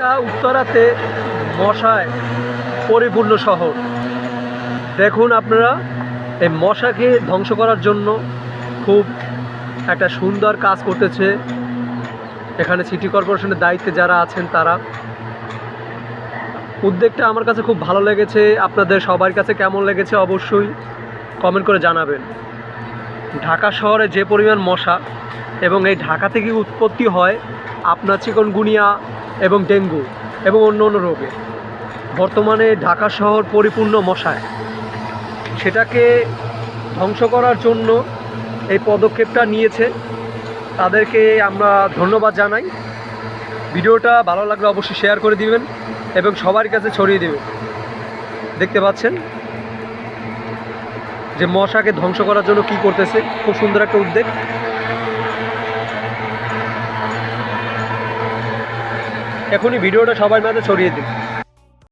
ঢাকা উত্তরাতে মশায় পরিপূর্ণ শহর। দেখুন আপনারা, এই মশাকে ধ্বংস করার জন্য খুব একটা সুন্দর কাজ করতেছে এখানে সিটি কর্পোরেশনের দায়িত্বে যারা আছেন তারা। উদ্যোগটা আমার কাছে খুব ভালো লেগেছে। আপনাদের সবার কাছে কেমন লেগেছে অবশ্যই কমেন্ট করে জানাবেন। ঢাকা শহরে যে পরিমাণ মশা এবং এই ঢাকা থেকে উৎপত্তি হয় আপনার চিকনগুনিয়া এবং ডেঙ্গু এবং অন্য অন্য রোগে। বর্তমানে ঢাকা শহর পরিপূর্ণ মশায়, সেটাকে ধ্বংস করার জন্য এই পদক্ষেপটা নিয়েছে। তাদেরকে আমরা ধন্যবাদ জানাই। ভিডিওটা ভালো লাগলে অবশ্যই শেয়ার করে দিবেন এবং সবার কাছে ছড়িয়ে দেবেন। দেখতে পাচ্ছেন যে মশাকে ধ্বংস করার জন্য কি করতেছে, খুব সুন্দর একটা উদ্যোগ। এখনই ভিডিওটা সবার মাঝে ছড়িয়ে দিন।